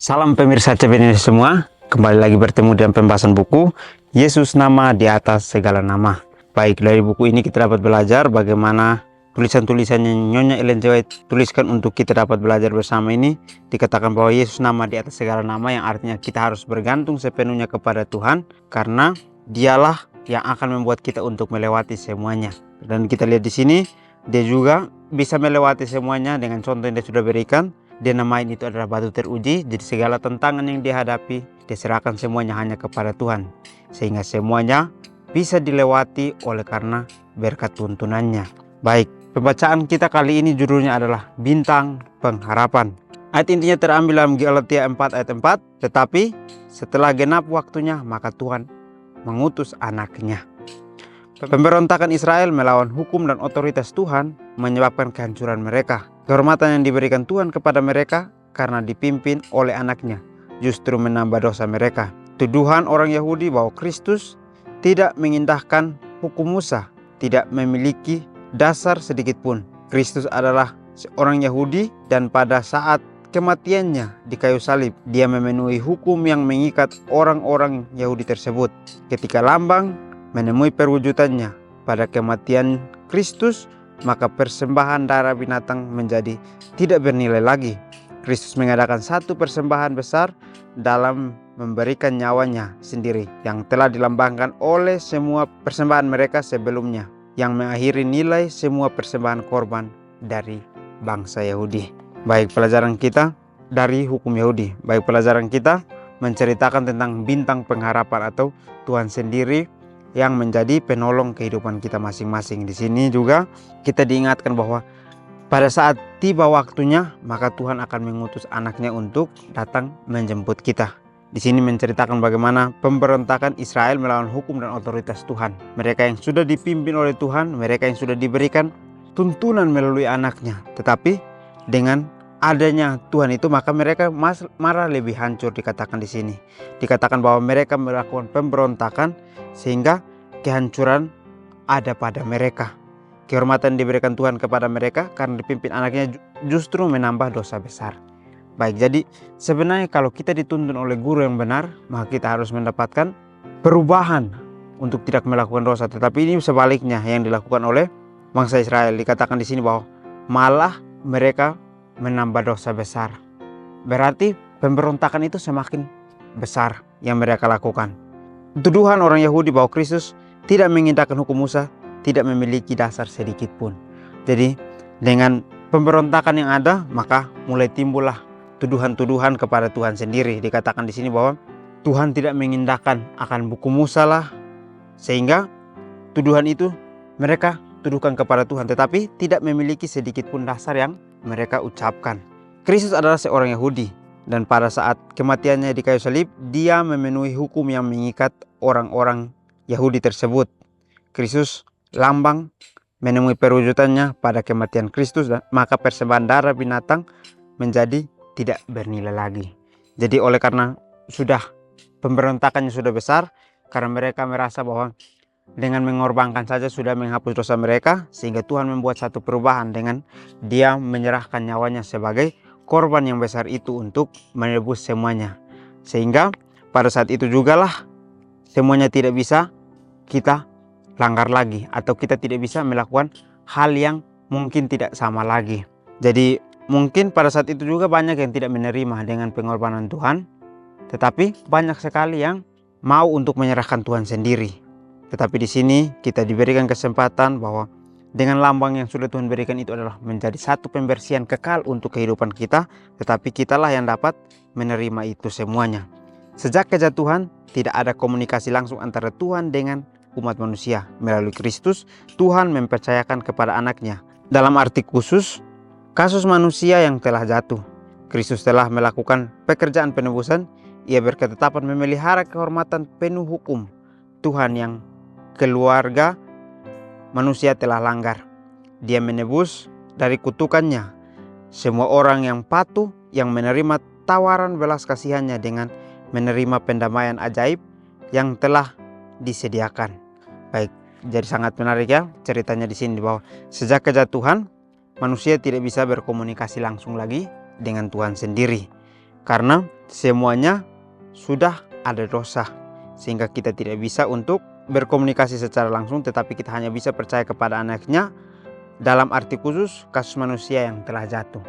Salam pemirsa CPNI semua, kembali lagi bertemu dalam pembahasan buku Yesus Nama di Atas Segala Nama. Baik, dari buku ini kita dapat belajar bagaimana tulisan-tulisan yang Nyonya Ellen G. White tuliskan untuk kita dapat belajar bersama ini. Dikatakan bahwa Yesus Nama di Atas Segala Nama, yang artinya kita harus bergantung sepenuhnya kepada Tuhan, karena Dialah yang akan membuat kita untuk melewati semuanya. Dan kita lihat di sini, Dia juga bisa melewati semuanya dengan contoh yang Dia sudah berikan. Dia namain itu adalah batu teruji. Jadi segala tantangan yang dihadapi, dia serahkan semuanya hanya kepada Tuhan, sehingga semuanya bisa dilewati oleh karena berkat tuntunannya. Baik, pembacaan kita kali ini judulnya adalah Bintang Pengharapan. Ayat intinya terambil dalam Galatia 4 ayat 4. Tetapi setelah genap waktunya, maka Tuhan mengutus anaknya. Pemberontakan Israel melawan hukum dan otoritas Tuhan menyebabkan kehancuran mereka. Kehormatan yang diberikan Tuhan kepada mereka karena dipimpin oleh anaknya justru menambah dosa mereka. Tuduhan orang Yahudi bahwa Kristus tidak mengindahkan hukum Musa tidak memiliki dasar sedikit pun. Kristus adalah seorang Yahudi, dan pada saat kematiannya di kayu salib, dia memenuhi hukum yang mengikat orang-orang Yahudi tersebut. Ketika lambang menemui perwujudannya pada kematian Kristus, maka persembahan darah binatang menjadi tidak bernilai lagi. Kristus mengadakan satu persembahan besar dalam memberikan nyawanya sendiri, yang telah dilambangkan oleh semua persembahan mereka sebelumnya, yang mengakhiri nilai semua persembahan korban dari bangsa Yahudi. Baik, pelajaran kita dari hukum Yahudi. Baik, pelajaran kita menceritakan tentang bintang pengharapan atau Tuhan sendiri yang menjadi penolong kehidupan kita masing-masing. Di sini juga kita diingatkan bahwa pada saat tiba waktunya, maka Tuhan akan mengutus anaknya untuk datang menjemput kita. Di sini menceritakan bagaimana pemberontakan Israel melawan hukum dan otoritas Tuhan. Mereka yang sudah dipimpin oleh Tuhan, mereka yang sudah diberikan tuntunan melalui anaknya. Tetapi dengan adanya Tuhan itu, maka mereka marah lebih hancur. Dikatakan di sini, dikatakan bahwa mereka melakukan pemberontakan sehingga kehancuran ada pada mereka. Kehormatan diberikan Tuhan kepada mereka karena dipimpin anaknya justru menambah dosa besar. Baik, jadi sebenarnya kalau kita dituntun oleh guru yang benar, maka kita harus mendapatkan perubahan untuk tidak melakukan dosa. Tetapi ini sebaliknya yang dilakukan oleh bangsa Israel. Dikatakan di sini bahwa malah mereka menambah dosa besar. Berarti pemberontakan itu semakin besar yang mereka lakukan. Tuduhan orang Yahudi bahwa Kristus tidak mengindahkan hukum Musa tidak memiliki dasar sedikit pun. Jadi dengan pemberontakan yang ada, maka mulai timbullah tuduhan-tuduhan kepada Tuhan sendiri. Dikatakan di sini bahwa Tuhan tidak mengindahkan akan buku Musa lah, sehingga tuduhan itu mereka tuduhkan kepada Tuhan, tetapi tidak memiliki sedikit pun dasar yang mereka ucapkan. Kristus adalah seorang Yahudi, dan pada saat kematiannya di kayu salib, dia memenuhi hukum yang mengikat orang-orang Yahudi tersebut. Kristus lambang menemui perwujudannya pada kematian Kristus, dan maka persembahan darah binatang menjadi tidak bernilai lagi. Jadi oleh karena sudah pemberontakannya sudah besar, karena mereka merasa bahwa dengan mengorbankan saja sudah menghapus dosa mereka, sehingga Tuhan membuat satu perubahan dengan dia menyerahkan nyawanya sebagai korban yang besar itu untuk menebus semuanya. Sehingga pada saat itu jugalah semuanya tidak bisa kita langgar lagi, atau kita tidak bisa melakukan hal yang mungkin tidak sama lagi. Jadi mungkin pada saat itu juga banyak yang tidak menerima dengan pengorbanan Tuhan, tetapi banyak sekali yang mau untuk menyerahkan Tuhan sendiri. Tetapi di sini kita diberikan kesempatan bahwa dengan lambang yang sudah Tuhan berikan itu adalah menjadi satu pembersihan kekal untuk kehidupan kita, tetapi kitalah yang dapat menerima itu semuanya. Sejak kejatuhan, tidak ada komunikasi langsung antara Tuhan dengan umat manusia. Melalui Kristus, Tuhan mempercayakan kepada anaknya. Dalam arti khusus, kasus manusia yang telah jatuh, Kristus telah melakukan pekerjaan penebusan. Ia berketetapan memelihara kehormatan penuh hukum Tuhan yang keluarga manusia telah langgar. Dia menebus dari kutukannya semua orang yang patuh, yang menerima tawaran belas kasihannya dengan menerima pendamaian ajaib yang telah disediakan. Baik, jadi sangat menarik ya ceritanya di sini, bahwa sejak kejatuhan manusia tidak bisa berkomunikasi langsung lagi dengan Tuhan sendiri, karena semuanya sudah ada dosa, sehingga kita tidak bisa untuk berkomunikasi secara langsung, tetapi kita hanya bisa percaya kepada anaknya dalam arti khusus kasus manusia yang telah jatuh.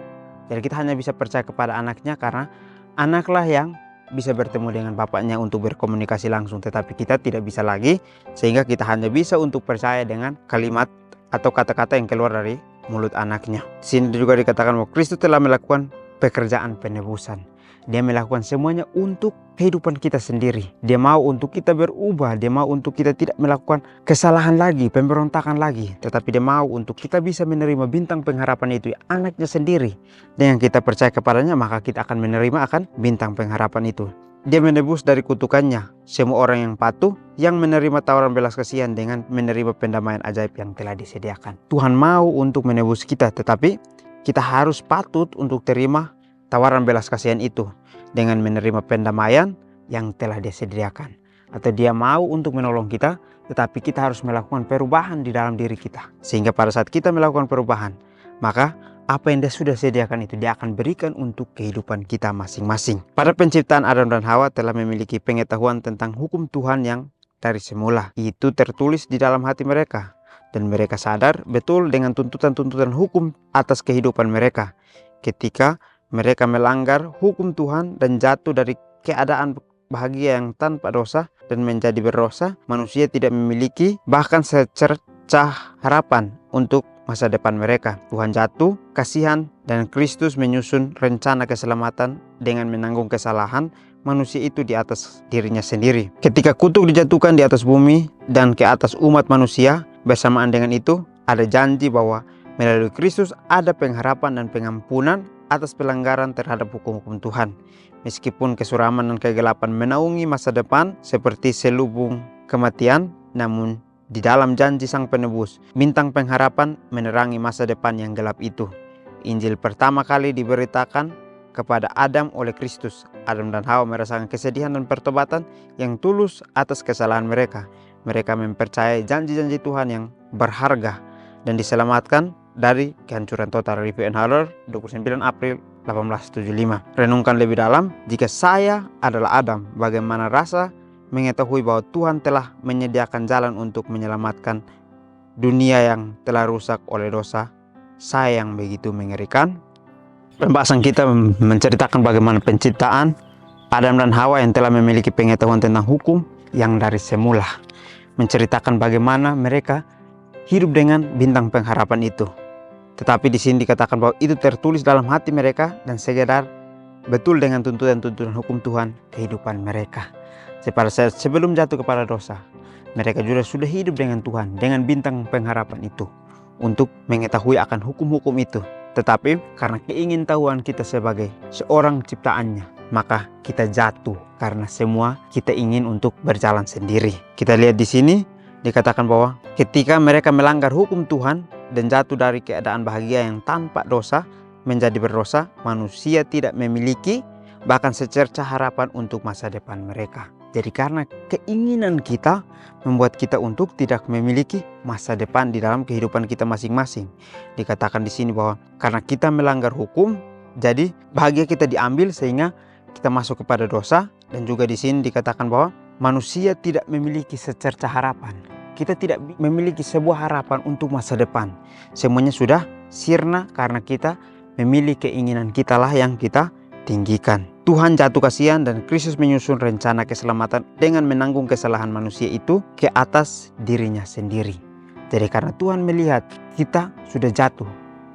Jadi kita hanya bisa percaya kepada anaknya karena anaklah yang bisa bertemu dengan bapaknya untuk berkomunikasi langsung, tetapi kita tidak bisa lagi, sehingga kita hanya bisa untuk percaya dengan kalimat atau kata-kata yang keluar dari mulut anaknya. Di sini juga dikatakan bahwa Kristus telah melakukan pekerjaan penebusan. Dia melakukan semuanya untuk kehidupan kita sendiri. Dia mau untuk kita berubah. Dia mau untuk kita tidak melakukan kesalahan lagi, pemberontakan lagi. Tetapi dia mau untuk kita bisa menerima bintang pengharapan itu, anaknya sendiri. Dengan kita percaya kepadanya, maka kita akan menerima akan bintang pengharapan itu. Dia menebus dari kutukannya semua orang yang patuh, yang menerima tawaran belas kasihan dengan menerima pendamaian ajaib yang telah disediakan. Tuhan mau untuk menebus kita, tetapi kita harus patut untuk terima tawaran belas kasihan itu dengan menerima pendamaian yang telah disediakan. Atau dia mau untuk menolong kita, tetapi kita harus melakukan perubahan di dalam diri kita. Sehingga pada saat kita melakukan perubahan, maka apa yang dia sudah sediakan itu dia akan berikan untuk kehidupan kita masing-masing. Pada penciptaan Adam dan Hawa telah memiliki pengetahuan tentang hukum Tuhan yang dari semula. Itu tertulis di dalam hati mereka. Dan mereka sadar betul dengan tuntutan-tuntutan hukum atas kehidupan mereka. Ketika mereka melanggar hukum Tuhan dan jatuh dari keadaan bahagia yang tanpa dosa dan menjadi berdosa, manusia tidak memiliki bahkan secercah harapan untuk masa depan mereka. Tuhan jatuh, kasihan, dan Kristus menyusun rencana keselamatan dengan menanggung kesalahan manusia itu di atas dirinya sendiri. Ketika kutuk dijatuhkan di atas bumi dan ke atas umat manusia, bersamaan dengan itu ada janji bahwa melalui Kristus ada pengharapan dan pengampunan atas pelanggaran terhadap hukum-hukum Tuhan. Meskipun kesuraman dan kegelapan menaungi masa depan seperti selubung kematian, namun di dalam janji Sang Penebus, bintang pengharapan menerangi masa depan yang gelap itu. Injil pertama kali diberitakan kepada Adam oleh Kristus. Adam dan Hawa merasakan kesedihan dan pertobatan yang tulus atas kesalahan mereka. Mereka mempercayai janji-janji Tuhan yang berharga dan diselamatkan dari kehancuran total. Review and Haller, 29 April 1875. Renungkan lebih dalam, jika saya adalah Adam, bagaimana rasa mengetahui bahwa Tuhan telah menyediakan jalan untuk menyelamatkan dunia yang telah rusak oleh dosa. Saya yang begitu mengerikan. Pembahasan kita menceritakan bagaimana penciptaan Adam dan Hawa yang telah memiliki pengetahuan tentang hukum yang dari semula. Menceritakan bagaimana mereka hidup dengan bintang pengharapan itu. Tetapi di sini dikatakan bahwa itu tertulis dalam hati mereka dan sekedar betul dengan tuntutan-tuntutan hukum Tuhan kehidupan mereka. Pada saat sebelum jatuh kepada dosa, mereka juga sudah hidup dengan Tuhan, dengan bintang pengharapan itu, untuk mengetahui akan hukum-hukum itu. Tetapi karena keingintahuan kita sebagai seorang ciptaannya, maka kita jatuh karena semua kita ingin untuk berjalan sendiri. Kita lihat di sini dikatakan bahwa ketika mereka melanggar hukum Tuhan dan jatuh dari keadaan bahagia yang tanpa dosa menjadi berdosa, manusia tidak memiliki bahkan secercah harapan untuk masa depan mereka. Jadi karena keinginan kita membuat kita untuk tidak memiliki masa depan di dalam kehidupan kita masing-masing. Dikatakan di sini bahwa karena kita melanggar hukum, jadi bahagia kita diambil sehingga kita masuk kepada dosa. Dan juga di sini dikatakan bahwa manusia tidak memiliki secercah harapan. Kita tidak memiliki sebuah harapan untuk masa depan. Semuanya sudah sirna karena kita memilih keinginan kita lah yang kita tinggikan. Tuhan jatuh kasihan dan Kristus menyusun rencana keselamatan dengan menanggung kesalahan manusia itu ke atas dirinya sendiri. Jadi karena Tuhan melihat kita sudah jatuh,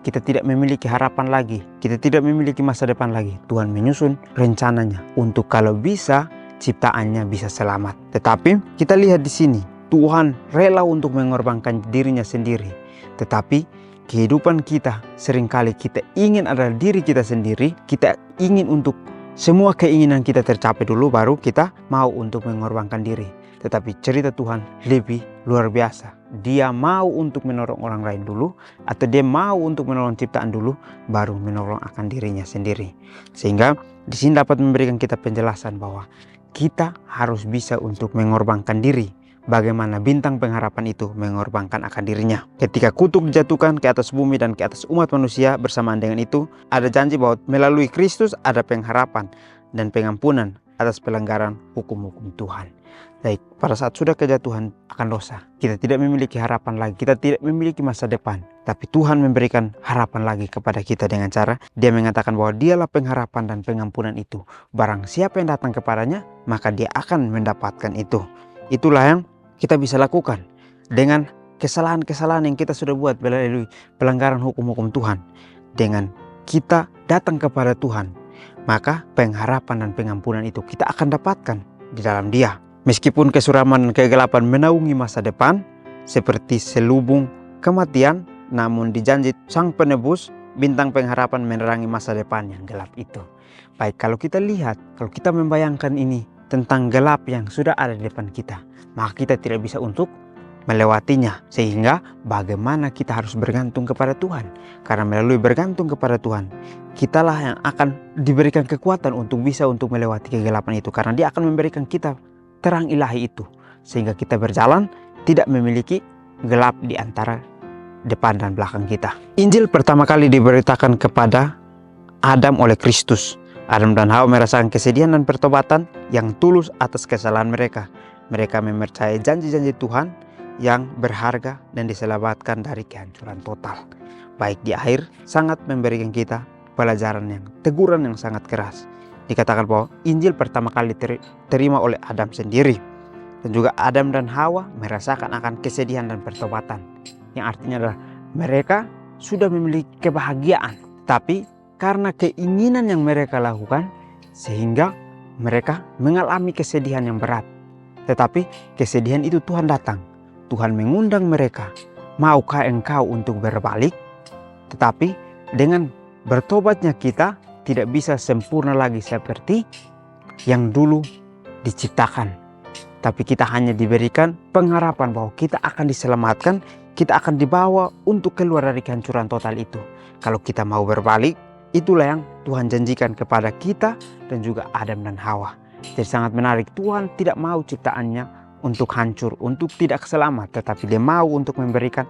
kita tidak memiliki harapan lagi, kita tidak memiliki masa depan lagi, Tuhan menyusun rencananya untuk kalau bisa ciptaannya bisa selamat. Tetapi kita lihat di sini, Tuhan rela untuk mengorbankan dirinya sendiri. Tetapi kehidupan kita seringkali kita ingin adalah diri kita sendiri. Kita ingin untuk semua keinginan kita tercapai dulu baru kita mau untuk mengorbankan diri. Tetapi cerita Tuhan lebih luar biasa. Dia mau untuk menolong orang lain dulu, atau dia mau untuk menolong ciptaan dulu, baru menolong akan dirinya sendiri. Sehingga di sini dapat memberikan kita penjelasan bahwa kita harus bisa untuk mengorbankan diri. Bagaimana bintang pengharapan itu mengorbankan akan dirinya. Ketika kutuk dijatuhkan ke atas bumi dan ke atas umat manusia, bersamaan dengan itu ada janji bahwa melalui Kristus ada pengharapan. dan pengampunan atas pelanggaran hukum-hukum Tuhan. Baik, pada saat sudah kejatuhan akan dosa, kita tidak memiliki harapan lagi, kita tidak memiliki masa depan. Tapi Tuhan memberikan harapan lagi kepada kita dengan cara Dia mengatakan bahwa Dialah pengharapan dan pengampunan itu. Barang siapa yang datang kepadanya, maka dia akan mendapatkan itu. Itulah yang kita bisa lakukan dengan kesalahan-kesalahan yang kita sudah buat melalui pelanggaran hukum-hukum Tuhan. Dengan kita datang kepada Tuhan, maka pengharapan dan pengampunan itu kita akan dapatkan di dalam Dia. Meskipun kesuraman dan kegelapan menaungi masa depan seperti selubung kematian, namun di janji Sang Penebus, bintang pengharapan menerangi masa depan yang gelap itu. Baik, kalau kita lihat, kalau kita membayangkan ini tentang gelap yang sudah ada di depan kita, maka kita tidak bisa untuk melewatinya. Sehingga bagaimana kita harus bergantung kepada Tuhan. Karena melalui bergantung kepada Tuhan, kitalah yang akan diberikan kekuatan untuk bisa untuk melewati kegelapan itu. Karena Dia akan memberikan kita terang ilahi itu, sehingga kita berjalan tidak memiliki gelap di antara depan dan belakang kita. Injil pertama kali diberitakan kepada Adam oleh Kristus. Adam dan Hawa merasakan kesedihan dan pertobatan yang tulus atas kesalahan mereka. Mereka mempercayai janji-janji Tuhan yang berharga dan diselamatkan dari kehancuran total. Baik, di akhir sangat memberikan kita pelajaran yang teguran yang sangat keras. Dikatakan bahwa Injil pertama kali terima oleh Adam sendiri. Dan juga Adam dan Hawa merasakan akan kesedihan dan pertobatan. Yang artinya adalah mereka sudah memiliki kebahagiaan. Tapi karena keinginan yang mereka lakukan, sehingga mereka mengalami kesedihan yang berat. Tetapi kesedihan itu Tuhan datang. Tuhan mengundang mereka. Maukah engkau untuk berbalik? Tetapi dengan bertobatnya kita tidak bisa sempurna lagi seperti yang dulu diciptakan. Tapi kita hanya diberikan pengharapan bahwa kita akan diselamatkan, kita akan dibawa untuk keluar dari kehancuran total itu. Kalau kita mau berbalik, itulah yang Tuhan janjikan kepada kita dan juga Adam dan Hawa. Jadi sangat menarik, Tuhan tidak mau ciptaannya untuk hancur, untuk tidak selamat, tetapi Dia mau untuk memberikan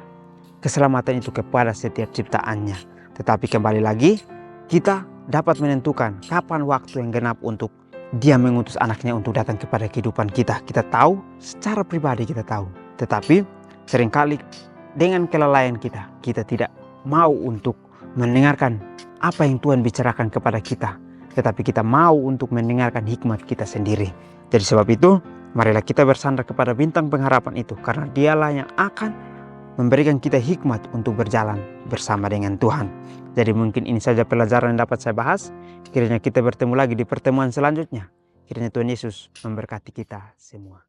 keselamatan itu kepada setiap ciptaannya. Tetapi kembali lagi, kita dapat menentukan kapan waktu yang genap untuk Dia mengutus anaknya untuk datang kepada kehidupan kita. Kita tahu, secara pribadi kita tahu. Tetapi seringkali dengan kelalaian kita, kita tidak mau untuk mendengarkan apa yang Tuhan bicarakan kepada kita. Tetapi kita mau untuk mendengarkan hikmat kita sendiri. Jadi sebab itu, marilah kita bersandar kepada bintang pengharapan itu. Karena Dialah yang akan memberikan kita hikmat untuk berjalan bersama dengan Tuhan. Jadi mungkin ini saja pelajaran yang dapat saya bahas. Kiranya kita bertemu lagi di pertemuan selanjutnya. Kiranya Tuhan Yesus memberkati kita semua.